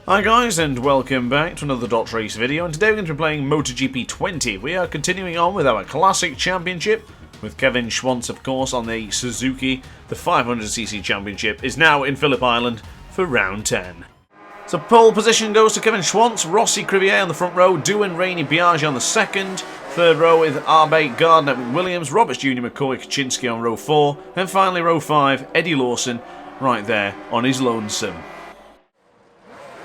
Hi guys, and welcome back to another DrAce video, and today we're going to be playing MotoGP 20. We are continuing on with our classic championship, with Kevin Schwantz of course on the Suzuki. The 500cc championship is now in Phillip Island for round 10. So pole position goes to Kevin Schwantz, Rossi, Crivier on the front row, Doohan, Rainey, Biaggi on the second. Third row with Abe, Gardner, Williams, Roberts Jr., McCoy, Kaczynski on row 4. And finally row 5, Eddie Lawson right there on his lonesome.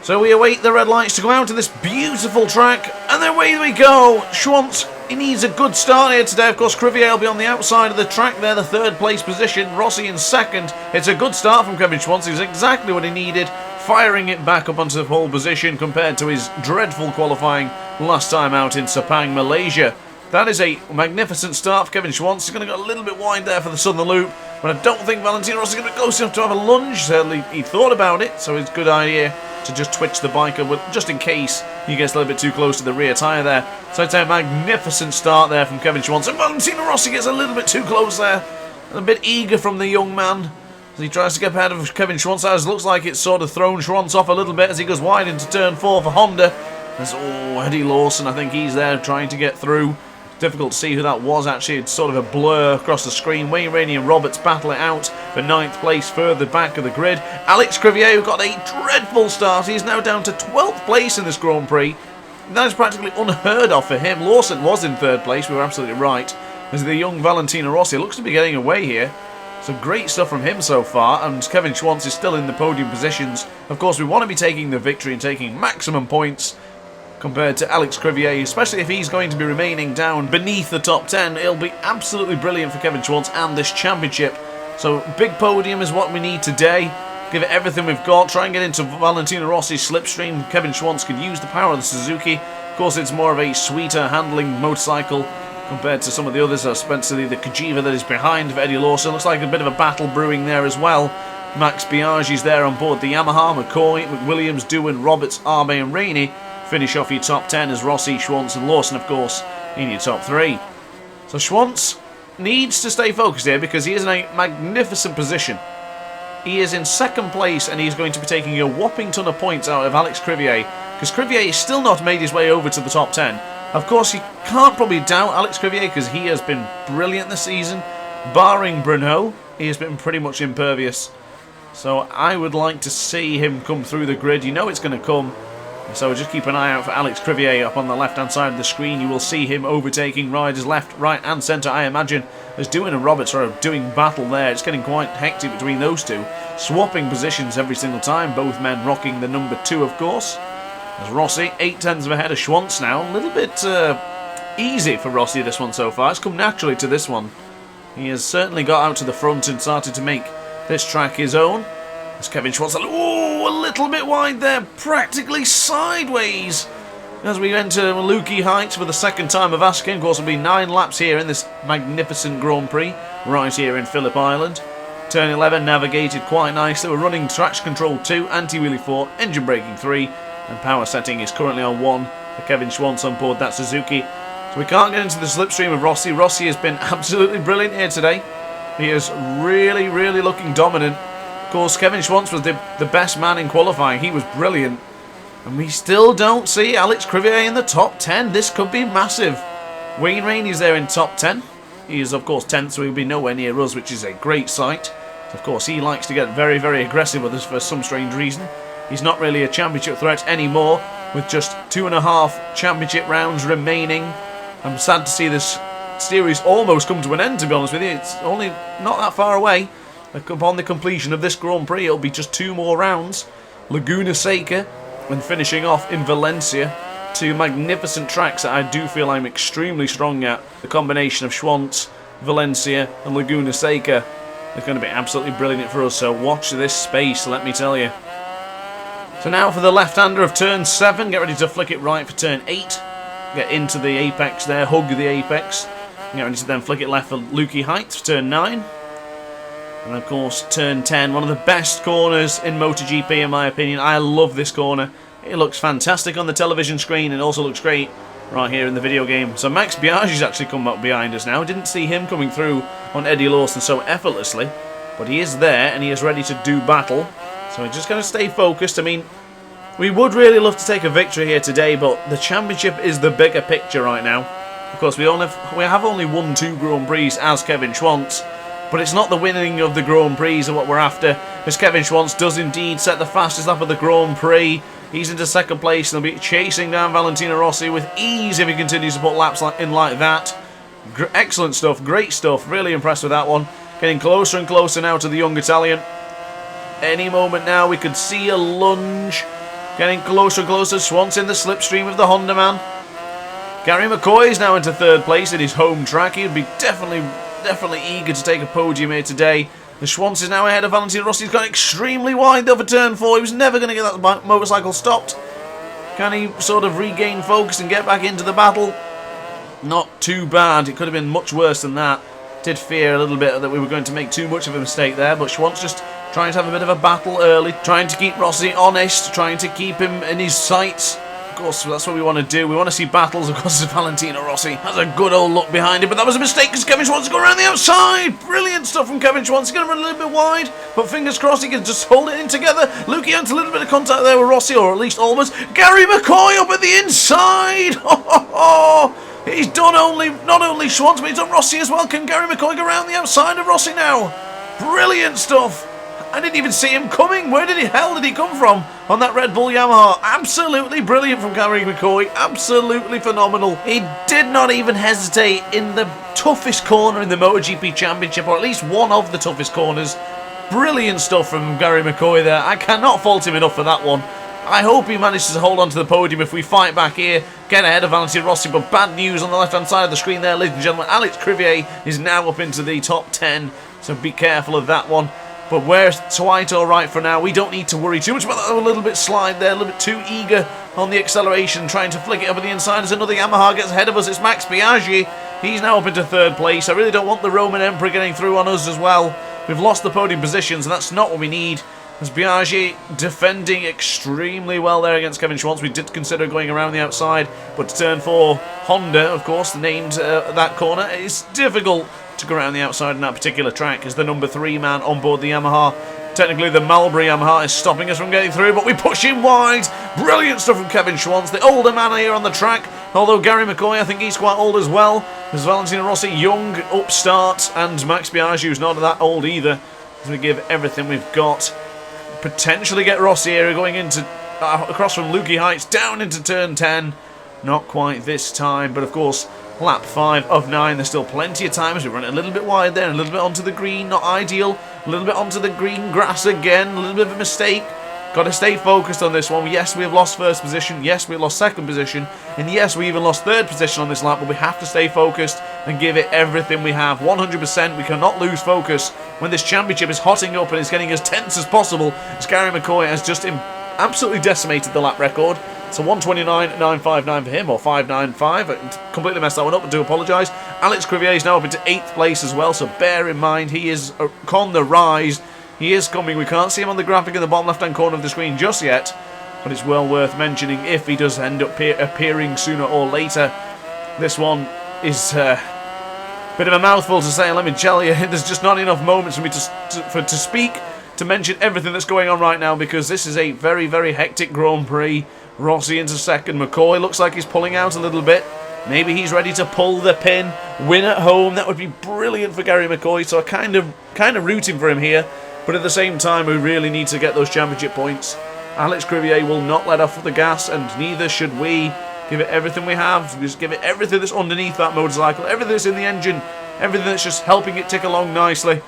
So we await the red lights to go out to this beautiful track, and then away we go. Schwantz, he needs a good start here today. Of course, Crivier will be on the outside of the track there, the third place position. Rossi in second. It's a good start from Kevin Schwantz. It's exactly what he needed, firing it back up onto the pole position compared to his dreadful qualifying last time out in Sepang, Malaysia. That is a magnificent start for Kevin Schwantz. He's going to go a little bit wide there for the southern loop, but I don't think Valentino Rossi is going to be close enough to have a lunge. Certainly he thought about it, so it's a good idea to just twitch the bike just in case he gets a little bit too close to the rear tyre there. So it's a magnificent start there from Kevin Schwantz, and Valentino Rossi gets a little bit too close there. A bit eager from the young man as he tries to get ahead of Kevin Schwantz. As looks like it's sort of thrown Schwantz off a little bit as he goes wide into turn 4 for Honda. There's Eddie Lawson, I think he's there trying to get through. Difficult to see who that was actually, it's sort of a blur across the screen. Wayne Rainey and Roberts battle it out for 9th place further back of the grid. Alex Crivier, who got a dreadful start, he's now down to 12th place in this Grand Prix. That is practically unheard of for him. Lawson was in 3rd place, we were absolutely right, as the young Valentino Rossi looks to be getting away here. Some great stuff from him so far, and Kevin Schwantz is still in the podium positions. Of course, we want to be taking the victory and taking maximum points compared to Alex Crivier, especially if he's going to be remaining down beneath the top 10. It'll be absolutely brilliant for Kevin Schwantz and this championship. So big podium is what we need today. Give it everything we've got. Try and get into Valentino Rossi's slipstream. Kevin Schwantz can use the power of the Suzuki. Of course, it's more of a sweeter handling motorcycle compared to some of the others, especially the Kajiva that is behind for Eddie Lawson. Looks like a bit of a battle brewing there as well. Max Biaggi's there on board the Yamaha. McCoy, McWilliams, Doohan, Roberts, Abe and Rainey finish off your top 10 as Rossi, Schwantz and Lawson, of course, in your top 3. So Schwantz needs to stay focused here because he is in a magnificent position. He is in 2nd place and he's going to be taking a whopping ton of points out of Alex Crivier, because Crivier has still not made his way over to the top 10. Of course, you can't probably doubt Alex Crivier because he has been brilliant this season. Barring Bruno, he has been pretty much impervious. So I would like to see him come through the grid. You know it's going to come. So just keep an eye out for Alex Crivier up on the left-hand side of the screen. You will see him overtaking riders left, right and centre, I imagine. As Doohan and Roberts are doing battle there. It's getting quite hectic between those two. Swapping positions every single time. Both men rocking the number 2, of course. As Rossi, 8 tenths of ahead of Schwantz now. A little bit easy for Rossi this one so far. It's come naturally to this one. He has certainly got out to the front and started to make this track his own. As Kevin Schwantz, a little bit wide there, practically sideways. As we enter Lukey Heights for the 2nd time of asking, of course it'll be 9 laps here in this magnificent Grand Prix, right here in Phillip Island. Turn 11 navigated quite nicely. We're running traction control 2, anti-wheelie 4, engine braking 3, and power setting is currently on 1 for Kevin Schwantz on board that Suzuki. So we can't get into the slipstream of Rossi. Rossi has been absolutely brilliant here today. He is really, really looking dominant. Of course, Kevin Schwantz was the best man in qualifying. He was brilliant. And we still don't see Alex Crivier in the top 10. This could be massive. Wayne Rainey's there in top 10. He is, of course, 10th, so he'll be nowhere near us, which is a great sight. Of course, he likes to get very, very aggressive with us for some strange reason. He's not really a championship threat anymore, with just 2.5 championship rounds remaining. I'm sad to see this series almost come to an end, to be honest with you. It's only not that far away. Upon the completion of this Grand Prix, it'll be just 2 more rounds. Laguna Seca, and finishing off in Valencia. 2 magnificent tracks that I do feel I'm extremely strong at. The combination of Schwantz, Valencia and Laguna Seca is going to be absolutely brilliant for us, so watch this space, let me tell you. So now for the left-hander of turn 7, get ready to flick it right for turn 8. Get into the apex there, hug the apex. Get ready to then flick it left for Lukey Heights for turn 9. And of course, turn 10, one of the best corners in MotoGP in my opinion. I love this corner. It looks fantastic on the television screen and also looks great right here in the video game. So Max Biaggi's actually come up behind us now. Didn't see him coming through on Eddie Lawson so effortlessly. But he is there and he is ready to do battle. So we're just going to stay focused. I mean, We would really love to take a victory here today, but the championship is the bigger picture right now. Of course, we have only won 2 Grand Prix as Kevin Schwantz, but it's not the winning of the Grand Prix of what we're after, as Kevin Schwantz does indeed set the fastest lap of the Grand Prix. He's into second place and he'll be chasing down Valentino Rossi with ease if he continues to put laps in like that. Excellent stuff, great stuff, really impressed with that one. Getting closer and closer now to the young Italian. Any moment now we could see a lunge. Getting closer and closer, Schwantz in the slipstream of the Honda man. Gary McCoy is now into 3rd place at his home track. He would be definitely eager to take a podium here today. The Schwantz is now ahead of Valentino Rossi. He's gone extremely wide though for turn 4. He was never going to get that motorcycle stopped. Can he sort of regain focus and get back into the battle? Not too bad. It could have been much worse than that. Did fear a little bit that we were going to make too much of a mistake there, but Schwantz just trying to have a bit of a battle early, trying to keep Rossi honest, trying to keep him in his sights. Of course, that's what we want to do. We want to see battles. Of course, Valentino Rossi has a good old look behind him, but that was a mistake because Kevin Schwantz has gone around the outside. Brilliant stuff from Kevin Schwantz. He's going to run a little bit wide, but fingers crossed he can just hold it in together. Lukey had a little bit of contact there with Rossi, or at least almost. Gary McCoy up at the inside. He's done not only Schwantz, but he's done Rossi as well. Can Gary McCoy go around the outside of Rossi now? Brilliant stuff. I didn't even see him coming. Where the hell did he come from on that Red Bull Yamaha? Absolutely brilliant from Gary McCoy. Absolutely phenomenal. He did not even hesitate in the toughest corner in the MotoGP Championship, or at least one of the toughest corners. Brilliant stuff from Gary McCoy there. I cannot fault him enough for that one. I hope he manages to hold on to the podium if we fight back here, get ahead of Valentino Rossi, but bad news on the left-hand side of the screen there, ladies and gentlemen. Alex Crivier is now up into the top 10, so be careful of that one. But we're quite alright for now. We don't need to worry too much about that. A little bit slide there, a little bit too eager on the acceleration, trying to flick it over the inside as another Yamaha gets ahead of us. It's Max Biaggi. He's now up into 3rd place. I really don't want the Roman Emperor getting through on us as well. We've lost the podium positions, and that's not what we need. As Biaggi defending extremely well there against Kevin Schwantz. We did consider going around the outside, but to turn 4, Honda, of course, named that corner. It's difficult to go around the outside in that particular track as the number 3 man on board the Yamaha. Technically, the Marlboro Yamaha is stopping us from getting through, but we push him wide. Brilliant stuff from Kevin Schwantz, the older man here on the track. Although Gary McCoy, I think he's quite old as well. There's Valentino Rossi, young upstart, and Max Biaggi, who's not that old either. As we give everything we've got. Potentially get Rossi here going into across from Lukey Heights down into turn 10. Not quite this time, but of course lap 5 of 9. There's still plenty of time as we run it a little bit wide there, a little bit onto the green, not ideal. A little bit onto the green grass again, a little bit of a mistake. Got to stay focused on this one. Yes, we have lost 1st position. Yes, we lost 2nd position. And yes, we even lost 3rd position on this lap, but we have to stay focused and give it everything we have. 100%. We cannot lose focus when this championship is hotting up and it's getting as tense as possible. As Gary McCoy has just absolutely decimated the lap record. So 129.959 for him, or 595. I completely messed that one up, I do apologise. Alex Crivier is now up into 8th place as well, so bear in mind he is on the rise. He is coming. We can't see him on the graphic in the bottom left-hand corner of the screen just yet, but it's well worth mentioning if he does end up appearing sooner or later. This one is a bit of a mouthful to say, let me tell you. There's just not enough moments for me to speak, to mention everything that's going on right now, because this is a very, very hectic Grand Prix. Rossi into 2nd. McCoy looks like he's pulling out a little bit. Maybe he's ready to pull the pin, win at home. That would be brilliant for Gary McCoy, so I kind of rooting for him here. But at the same time, we really need to get those championship points. Alex Crivier will not let off the gas, and neither should we. Give it everything we have. Just give it everything that's underneath that motorcycle, everything that's in the engine, everything that's just helping it tick along nicely.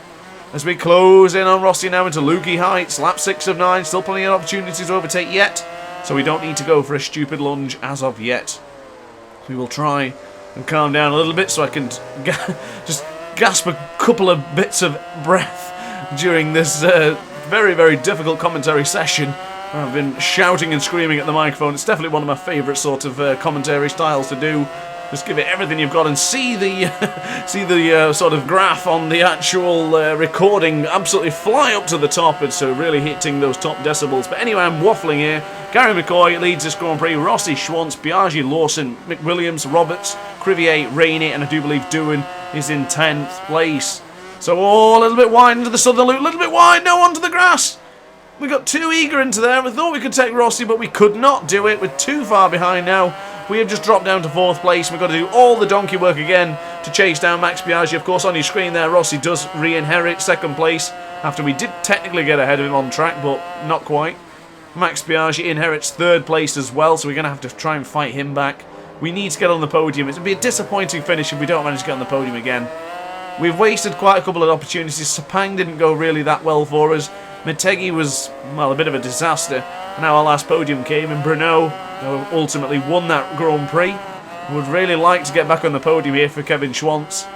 As we close in on Rossi now into Lukey Heights, lap 6 of 9, still plenty of opportunities to overtake yet, so we don't need to go for a stupid lunge as of yet. We will try and calm down a little bit so I can just gasp a couple of bits of breath during this very, very difficult commentary session. I've been shouting and screaming at the microphone. It's definitely one of my favourite sort of commentary styles to do. Just give it everything you've got and see the sort of graph on the actual recording absolutely fly up to the top, and so really hitting those top decibels. But anyway, I'm waffling here. Gary McCoy leads this Grand Prix. Rossi, Schwantz, Biaggi, Lawson, McWilliams, Roberts, Crivier, Rainey, and I do believe Doohan is in 10th place. So a little bit wide into the southern loop, a little bit wide, no, onto the grass. we got too eager into there. We thought we could take Rossi, but we could not do it. We're too far behind now. We have just dropped down to 4th place. We've got to do all the donkey work again to chase down Max Biaggi. Of course, on your screen there, Rossi does re-inherit 2nd place after we did technically get ahead of him on track, but not quite. Max Biaggi inherits 3rd place as well, so we're going to have to try and fight him back. We need to get on the podium. It would be a disappointing finish if we don't manage to get on the podium again. We've wasted quite a couple of opportunities. Sepang didn't go really that well for us. Motegi was, well, a bit of a disaster. Now our last podium came, and Bruno ultimately won that Grand Prix. Would really like to get back on the podium here for Kevin Schwantz.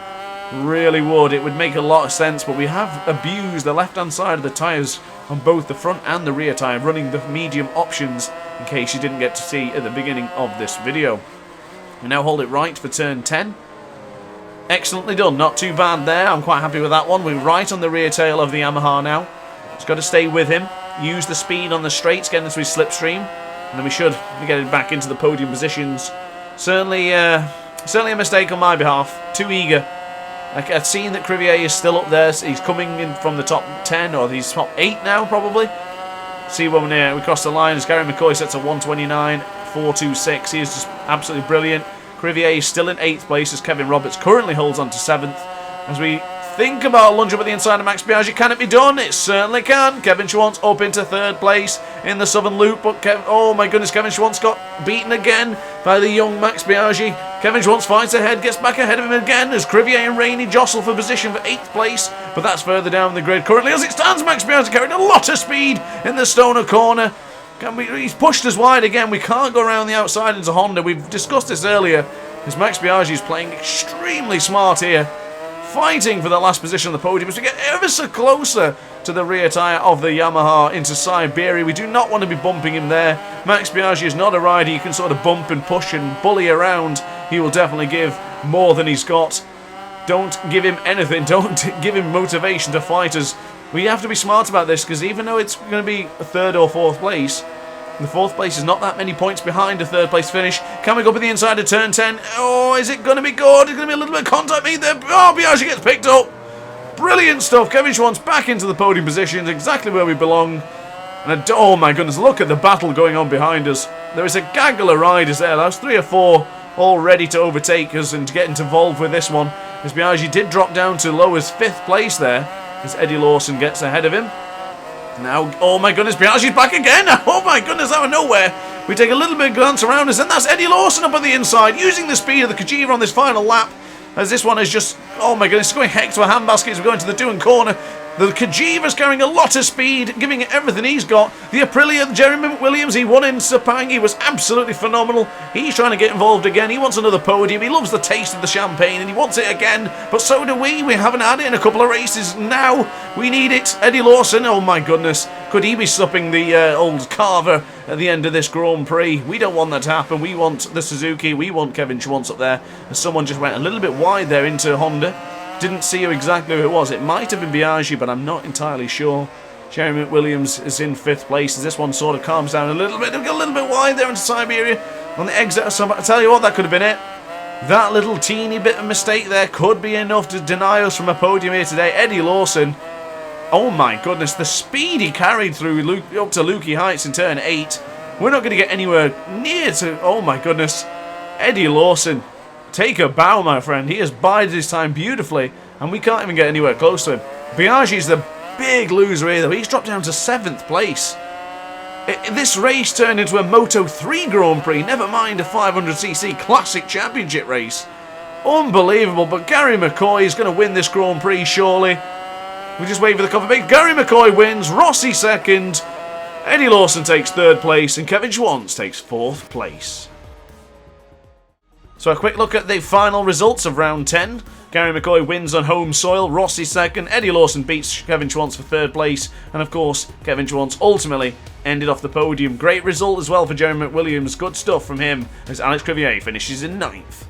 Really would. It would make a lot of sense, but we have abused the left-hand side of the tyres on both the front and the rear tyre, running the medium options in case you didn't get to see at the beginning of this video. We now hold it right for turn 10. Excellently done. Not too bad there. I'm quite happy with that one. We're right on the rear tail of the Yamaha now. Just got to stay with him. Use the speed on the straights, get into his slipstream, and then we should be getting back into the podium positions. Certainly a mistake on my behalf. Too eager. I've seen that Crivier is still up there. He's coming in from the top 10, or he's top 8 now, probably. See when we cross the line as Gary McCoy sets a 1:29.426. He is just absolutely brilliant. Crivier is still in 8th place as Kevin Roberts currently holds on to 7th. As we think about a lunge up at the inside of Max Biaggi, can it be done? It certainly can. Kevin Schwantz up into 3rd place in the Southern Loop, but oh my goodness, Kevin Schwantz got beaten again by the young Max Biaggi. Kevin Schwantz fights ahead, gets back ahead of him again as Crivier and Rainey jostle for position for 8th place, but that's further down the grid. Currently, as it stands, Max Biaggi carrying a lot of speed in the Stoner corner. He's pushed us wide again. We can't go around the outside into Honda. We've discussed this earlier, as Max Biaggi is playing extremely smart here, fighting for the last position on the podium as we get ever so closer to the rear tyre of the Yamaha into Siberia. We do not want to be bumping him there. Max Biaggi is not a rider you can sort of bump and push and bully around. He will definitely give more than he's got. Don't give him anything. Don't give him motivation to fight us. We have to be smart about this, because even though it's going to be a 3rd or 4th place, the 4th place is not that many points behind a 3rd place finish. Can we go up at the inside of turn 10? Oh, is it going to be good? It's going to be a little bit of contact meet there. Oh, Biaggi gets picked up. Brilliant stuff. Kevin Schwantz back into the podium positions, exactly where we belong. And oh my goodness, look at the battle going on behind us. There is a gaggle of riders there. That's 3 or 4 all ready to overtake us and to get involved with this one. As Biaggi did drop down to low as 5th place there, as Eddie Lawson gets ahead of him. Now, oh my goodness, Biaggi's back again. Oh my goodness, out of nowhere. We take a little bit of glance around us, and that's Eddie Lawson up on the inside, using the speed of the Kajiva on this final lap. As this one is just, oh my goodness, going heck to a handbasket as we go into the Doohan corner. The Kajiva's carrying a lot of speed, giving it everything he's got. The Aprilia, Jeremy McWilliams, he won in Sepang. He was absolutely phenomenal. He's trying to get involved again. He wants another podium. He loves the taste of the champagne, and he wants it again. But so do we. We haven't had it in a couple of races. Now we need it. Eddie Lawson, oh my goodness. Could he be supping the old Carver at the end of this Grand Prix? We don't want that to happen. We want the Suzuki. We want Kevin Schwantz up there. As someone just went a little bit wide there into Honda. Didn't see who exactly who it was. It might have been Biaggi, but I'm not entirely sure. Jeremy McWilliams is in 5th place as this one sort of calms down a little bit. We got a little bit wide there into Siberia on the exit. I tell you what, that could have been it. That little teeny bit of mistake there could be enough to deny us from a podium here today. Eddie Lawson, oh my goodness, the speed he carried through up to Lukey Heights in turn 8. We're not going to get anywhere near to, oh my goodness. Eddie Lawson, take a bow, my friend. He has bided his time beautifully, and we can't even get anywhere close to him. Biaggi's the big loser here, though. He's dropped down to 7th place. This race turned into a Moto3 Grand Prix, never mind a 500cc Classic Championship race. Unbelievable, but Gary McCoy is going to win this Grand Prix, surely. We just wait for the confirmation. Gary McCoy wins, Rossi 2nd, Eddie Lawson takes 3rd place, and Kevin Schwantz takes 4th place. So a quick look at the final results of round 10. Gary McCoy wins on home soil, Rossi 2nd, Eddie Lawson beats Kevin Schwantz for 3rd place, and of course Kevin Schwantz ultimately ended off the podium. Great result as well for Jeremy McWilliams, good stuff from him as Alex Crivier finishes in 9th.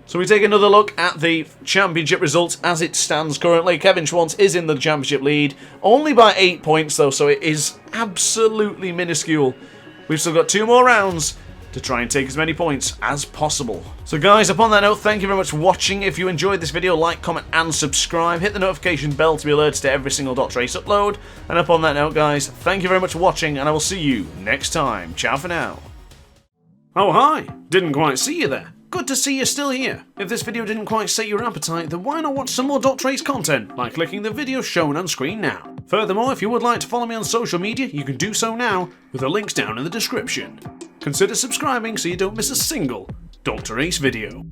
So we take another look at the championship results as it stands currently. Kevin Schwantz is in the championship lead, only by 8 points though, so it is absolutely minuscule. We've still got 2 more rounds to try and take as many points as possible. So guys, upon that note, thank you very much for watching. If you enjoyed this video, like, comment and subscribe. Hit the notification bell to be alerted to every single DrAce upload. And upon that note guys, thank you very much for watching and I will see you next time. Ciao for now. Oh hi, didn't quite see you there. Good to see you're still here. If this video didn't quite set your appetite, then why not watch some more DrAce content by clicking the video shown on screen now. Furthermore, if you would like to follow me on social media, you can do so now with the links down in the description. Consider subscribing so you don't miss a single DrAce video.